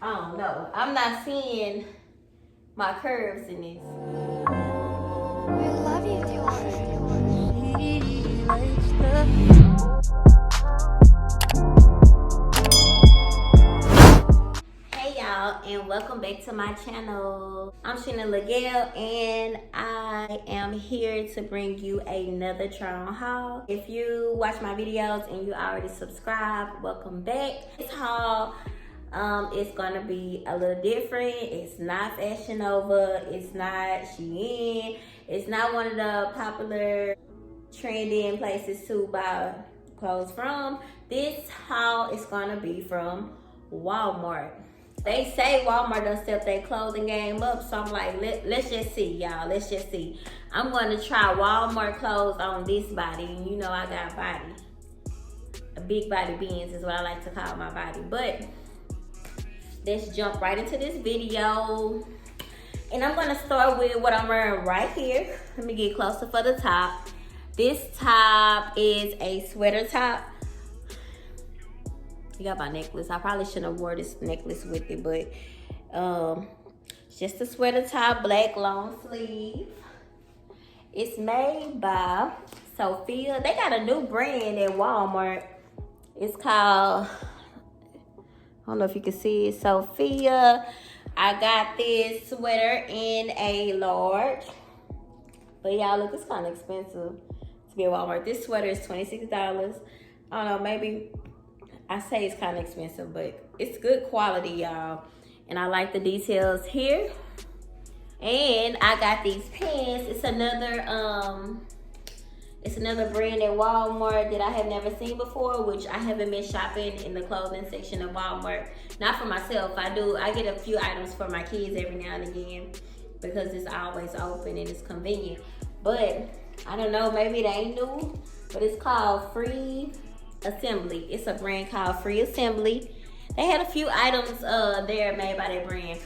I don't know. I'm not seeing my curves in this. We love you, Hey y'all, and welcome back to my channel. I'm Sheena Legale, and I am here to bring you another try on haul. If you watch my videos and you already subscribed, welcome back. This haul it's gonna be a little different. It's not Fashion Nova, it's not Shein, it's not one of the popular trending places to buy clothes from. This haul is gonna be from Walmart. They say Walmart done step their clothing game up, so I'm like, let's just see, y'all. Let's just see. I'm gonna try Walmart clothes on this body, and you know I got body. A big body beans is what I like to call my body. But let's jump right into this video. And I'm gonna start with what I'm wearing right here. Let me get closer for the top. This top is a sweater top. You got my necklace. I probably shouldn't have wore this necklace with it, but it's just a sweater top, black long sleeve. It's made by Sophia. They got a new brand at Walmart. It's called, I don't know if you can see it, Sophia. I got this sweater in a large. But y'all, look, it's kind of expensive to be at Walmart. This sweater is $26. I don't know, maybe I say it's kind of expensive, but it's good quality, y'all. And I like the details here. And I got these pants. It's another brand at Walmart that I have never seen before, which I haven't been shopping in the clothing section of Walmart. Not for myself. I get a few items for my kids every now and again because it's always open and it's convenient. But I don't know, maybe it ain't new, but it's called Free Assembly. It's a brand called Free Assembly. They had a few items there made by that brand.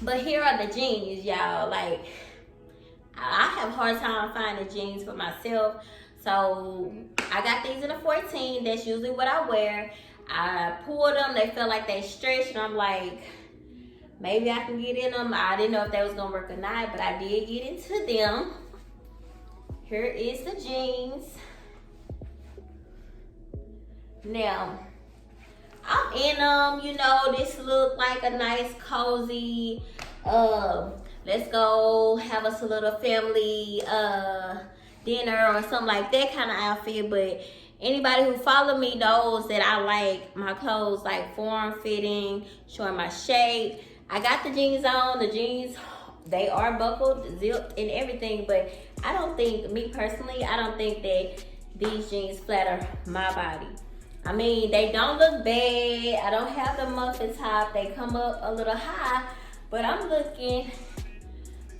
But here are the jeans, y'all. Like, I have a hard time finding jeans for myself. So I got these in a 14. That's usually what I wear. I pulled them. They feel like they stretch, and I'm like, maybe I can get in them. I didn't know if they was gonna work or not, but I did get into them. Here is the jeans. Now, I'm in them, you know, this look like a nice, cozy, let's go have us a little family dinner or something like that kind of outfit. But anybody who follow me knows that I like my clothes like form-fitting, showing my shape. I got the jeans on. The jeans, they are buckled, zipped, and everything, but I don't think, me personally, I don't think that these jeans flatter my body. I mean, they don't look bad. I don't have the muffin top. They come up a little high, but I'm looking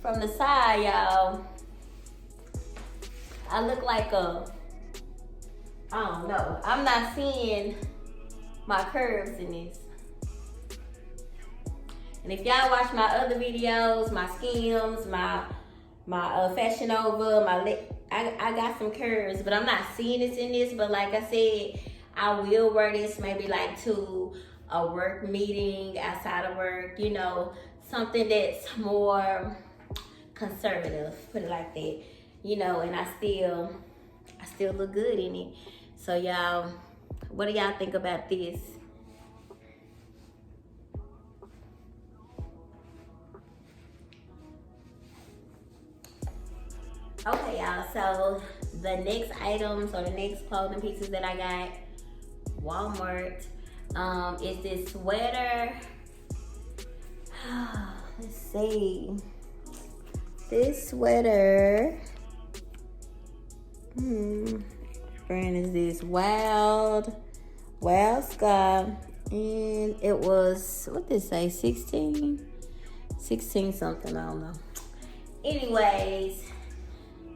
from the side, y'all. I look like I don't know. I'm not seeing my curves in this. And if y'all watch my other videos, my Skims, my Fashion Nova, I got some curves, but I'm not seeing this in this. But like I said, I will wear this maybe like to a work meeting, outside of work, you know, something that's more conservative, put it like that, you know, and I still look good in it. So y'all, what do y'all think about this? Okay, y'all, so the next items or the next clothing pieces that I got, Walmart, is this sweater. Let's see. This sweater, brand is this Wild Sky, and it was, what did it say, 16 something, I don't know. Anyways,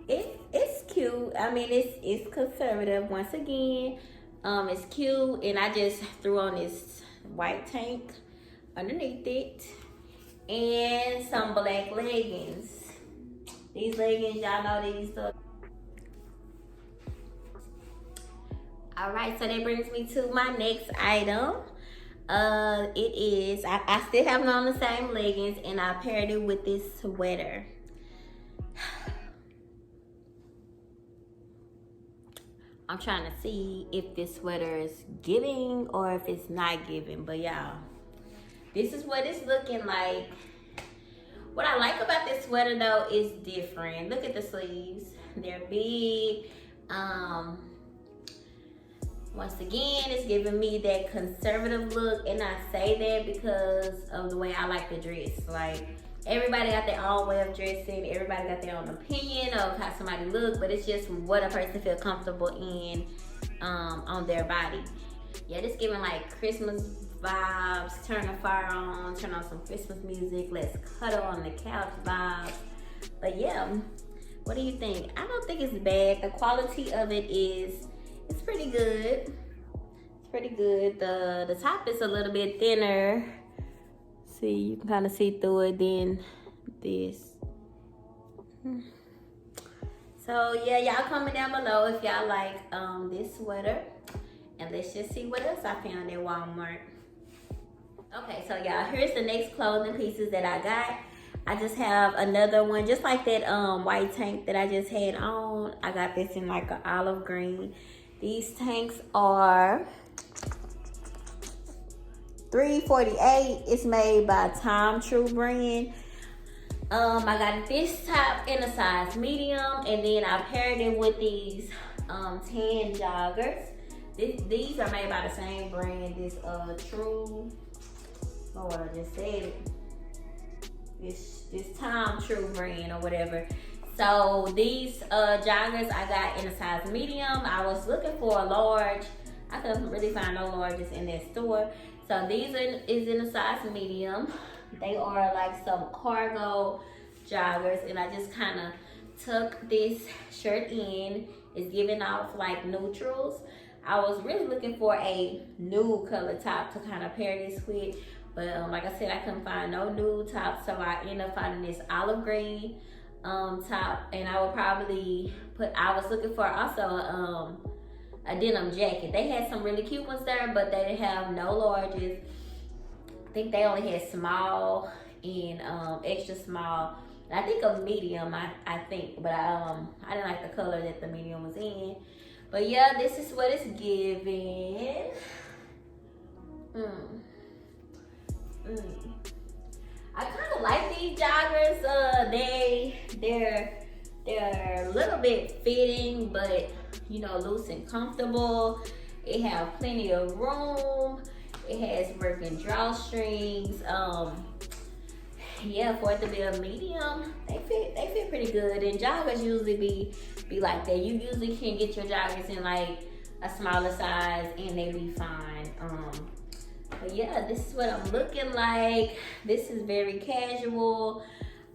it's cute. I mean, it's conservative once again. It's cute, and I just threw on this white tank underneath it and some black leggings. These leggings, y'all know these stuff. All right, so that brings me to my next item. It is. I still have on the same leggings, and I paired it with this sweater. I'm trying to see if this sweater is giving or if it's not giving. But y'all, this is what it's looking like. What I like about this sweater though is different. Look at the sleeves. They're big. Once again, it's giving me that conservative look, and I say that because of the way I like to dress. Like, everybody got their own way of dressing. Everybody got their own opinion of how somebody look, but it's just what a person feel comfortable in on their body. Yeah, this giving like Christmas vibes. Turn the fire on, turn on some Christmas music. Let's cuddle on the couch vibes. But yeah, what do you think? I don't think it's bad. The quality of it is, it's pretty good. It's pretty good. The top is a little bit thinner. See, you can kind of see through it than this. So yeah, y'all comment down below if y'all like this sweater. And let's just see what else I found at Walmart. Okay, so y'all, here's the next clothing pieces that I got. I just have another one, just like that white tank that I just had on. I got this in like an olive green. These tanks are $3.48. It's made by Time True brand. I got this top in a size medium, and then I paired it with these tan joggers. These are made by the same brand. This True, oh, what I just said. This Time True brand or whatever. So these joggers I got in a size medium. I was looking for a large. I couldn't really find no larges in that store. So these is in a size medium. They are like some cargo joggers, and I just kind of tuck this shirt in. It's giving off like neutrals. I was really looking for a nude color top to kind of pair this with, but like I said, I couldn't find no nude top, so I ended up finding this olive green top, and I would probably I was looking for also a denim jacket. They had some really cute ones there, but they didn't have no larges. I think they only had small and extra small. I think a medium, I think, but I didn't like the color that the medium was in. But yeah, this is what it's giving. I kind of like these joggers. They're a little bit fitting, but you know, loose and comfortable. It have plenty of room. It has working drawstrings. Yeah, for it to be a medium, they fit pretty good. And joggers usually be like that. You usually can get your joggers in like a smaller size and they be fine. But yeah, this is what I'm looking like. This is very casual.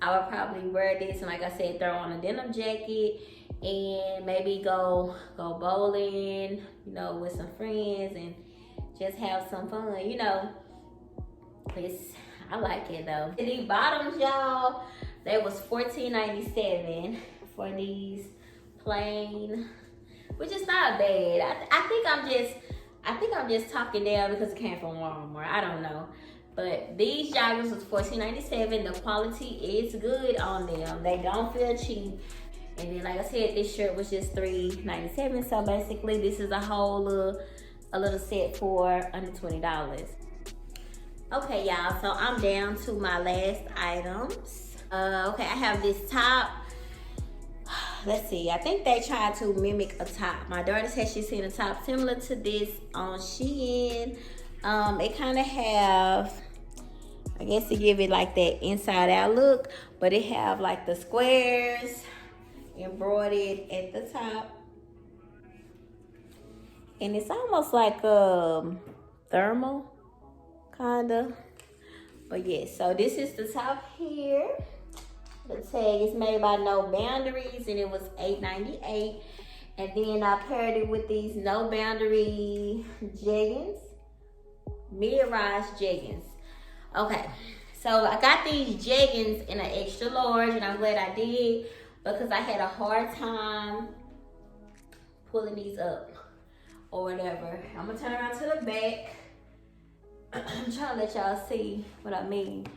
I would probably wear this and, like I said, throw on a denim jacket and maybe go bowling, you know, with some friends and just have some fun, you know. I like it though. These bottoms, y'all, they was $14.97 for these plain, which is not bad. I think I'm just talking down because it came from Walmart. I don't know. But these joggers was $14.97. The quality is good on them. They don't feel cheap. And then, like I said, this shirt was just $3.97. So basically, this is a whole a little set for under $20. Okay, y'all. So I'm down to my last items. Okay, I have this top. Let's see. I think they tried to mimic a top. My daughter said she's seen a top similar to this on Shein. It kind of have, I guess, to give it like that inside out look, but it have like the squares embroidered at the top, and it's almost like thermal kind of. But yeah, so this is the top here. The tag is made by No Boundaries, and it was $8.98. And then I paired it with these No Boundary jeggings, mid-rise jeggings. Okay, so I got these jeggings in an extra large, and I'm glad I did because I had a hard time pulling these up or whatever. I'm gonna turn around to the back. I'm trying to let y'all see what I mean.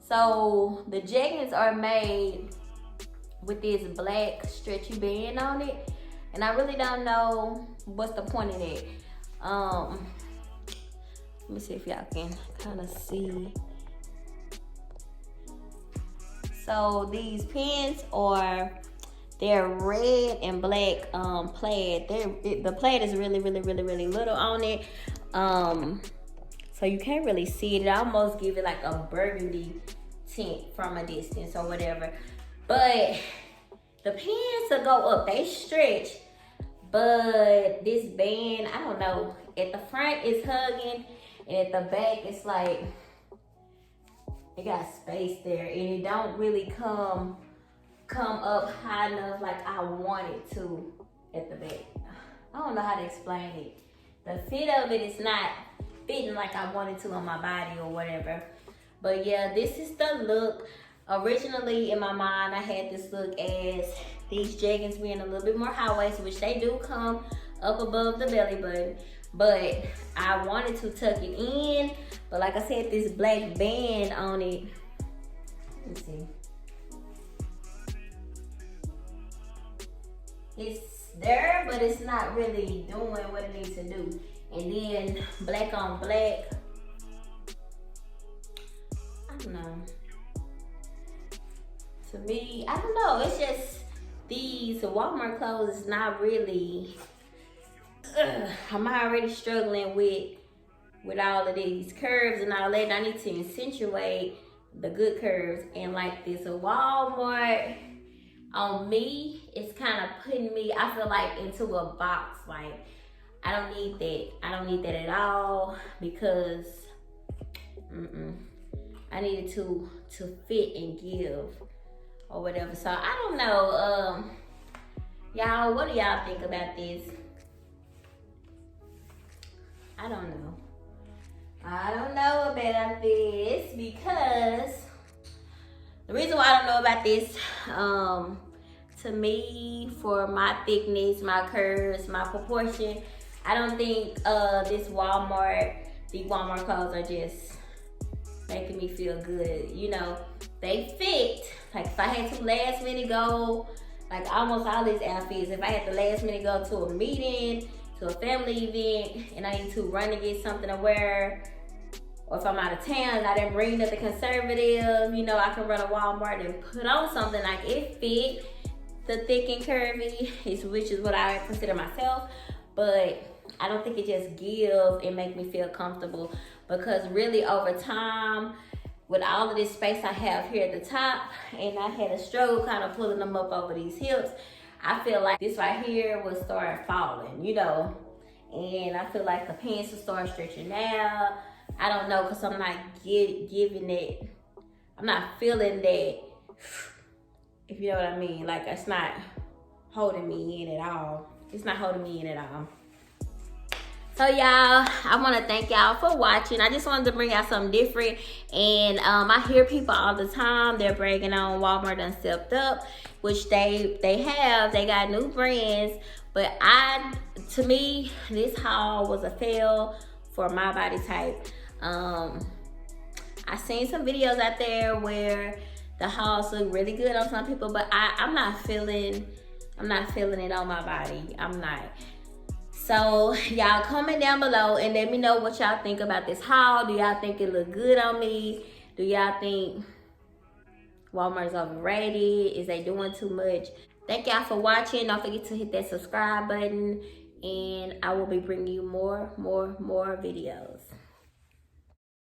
So the jeggings are made with this black stretchy band on it, and I really don't know what's the point of it. Let me see if y'all can kind of see. So these pants they're red and black plaid. The plaid is really little on it. So you can't really see it. It almost give it like a burgundy tint from a distance or whatever. But the pants will go up. They stretch. But this band, I don't know. At the front it's hugging, and at the back it's like it got space there, and it don't really come up high enough like I want it to at the back. I don't know how to explain it. The fit of it is not fitting like I wanted to on my body or whatever. But yeah, this is the look. Originally in my mind, I had this look as these jeggings being a little bit more high waist, which they do come up above the belly button. But I wanted to tuck it in. But like I said, this black band on it. Let me see. It's there, but it's not really doing what it needs to do. And then black on black. I don't know. To me, I don't know. It's just these Walmart clothes is not really. I'm already struggling with all of these curves and all that. I need to accentuate the good curves, and like this Walmart on me, it's kind of putting me, I feel like, into a box. Like I don't need that. I don't need that at all, because I needed to fit and give or whatever. So I don't know. Y'all, what do y'all think about this? I don't know. I don't know about this, because the reason why I don't know about this, to me, for my thickness, my curves, my proportion, I don't think the Walmart clothes are just making me feel good. You know, they fit. Like if I had to last minute go, like almost all these outfits, if I had to last minute go to a meeting, to a family event, and I need to run to get something to wear, or if I'm out of town and I didn't bring nothing conservative, you know, I can run to Walmart and put on something like it fit the thick and curvy, which is what I consider myself. But I don't think it just give and make me feel comfortable, because really over time, with all of this space I have here at the top, and I had a struggle kind of pulling them up over these hips, I feel like this right here will start falling, you know, and I feel like the pants will start stretching out. I don't know, because I'm not giving it, I'm not feeling that, if you know what I mean. Like it's not holding me in at all. It's not holding me in at all. So y'all, I want to thank y'all for watching. I just wanted to bring out something different. And I hear people all the time, they're bragging on Walmart done stepped up, which they have. They got new brands. But to me, this haul was a fail for my body type. I seen some videos out there where the hauls look really good on some people, but I'm not feeling it on my body. I'm not. So y'all comment down below and let me know what y'all think about this haul. Do y'all think it look good on me? Do y'all think Walmart is overrated? Is they doing too much? Thank y'all for watching. Don't forget to hit that subscribe button, and I will be bringing you more videos.